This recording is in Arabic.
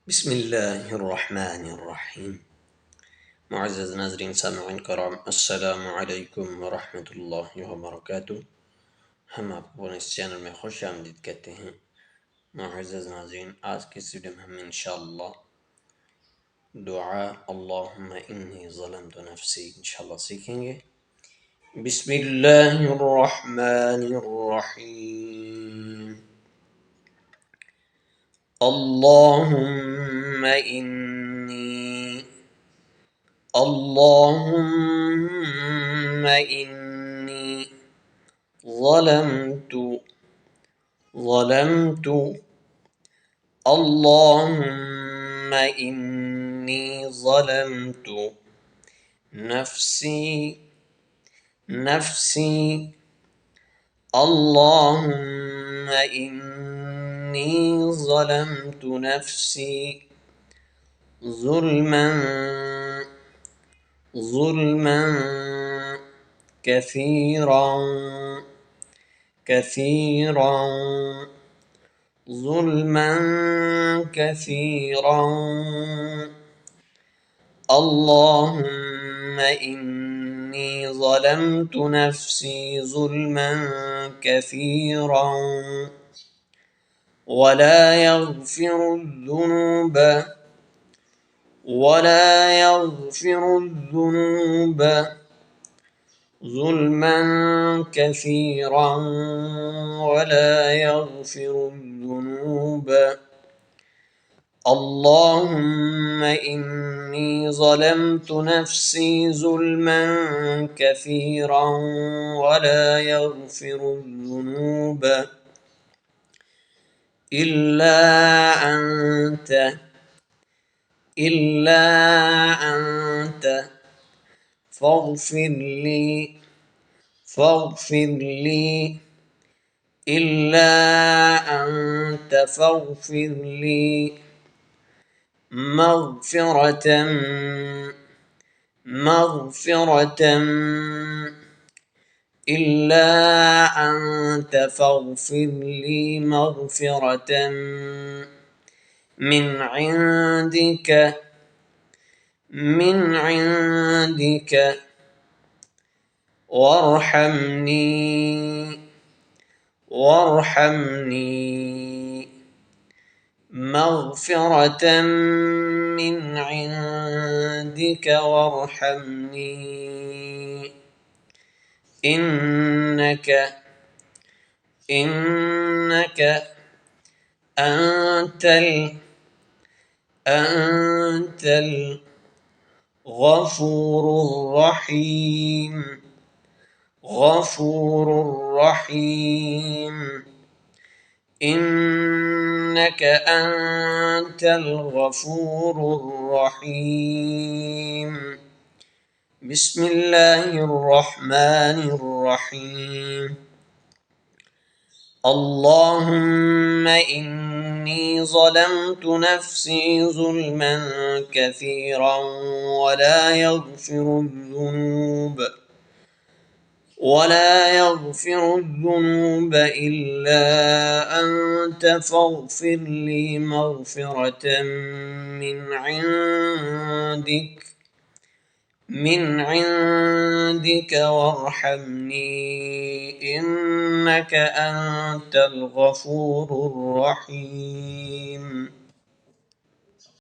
بسم الله الرحمن الرحيم. معزز ناظرین سامعین کرام، السلام علیکم و رحمت الله و برکاته. हम आपको इस चैनल में खुश आमदीद कहते हैं। मुअज़्ज़ज़ नाज़रीन, आज की इस वीडियो में हम इंशाअल्लाह दुआ अल्लाहुम्मा इन्नी ज़लमतु नफ़्सी इंशाअल्लाह सीखेंगे। बिस्मिल्लाहिर रहमानिर रहीम। अल्लाहुम्मा इन्नी ظلمت ظلمت اللهم إني ظلمت نفسي اللهم إني ظلمت نفسي ظلما ظلما كثيرا كثيرا ظلما كثيرا اللهم إني ظلمت نفسي ظلما كثيرا ولا يغفر الذنوب ظلما كثيرا ولا يغفر الذنوب اللهم إني ظلمت نفسي ظلما كثيرا ولا يغفر الذنوب إلا أنت فاغفر لي إلا أنت فاغفر لي مغفرة إلا أنت فاغفر لي مغفرة من عندك وارحمني مغفرة من عندك وارحمني إنك أنت الغفور الرحيم إنك أنت الغفور الرحيم. بسم الله الرحمن الرحيم. اللهم إني ظلمت نفسي ظلما كثيرا ولا يغفر الذنوب إلا أنت فاغفر لي مغفرة من عندك وارحمني إنك أنت الغفور الرحيم.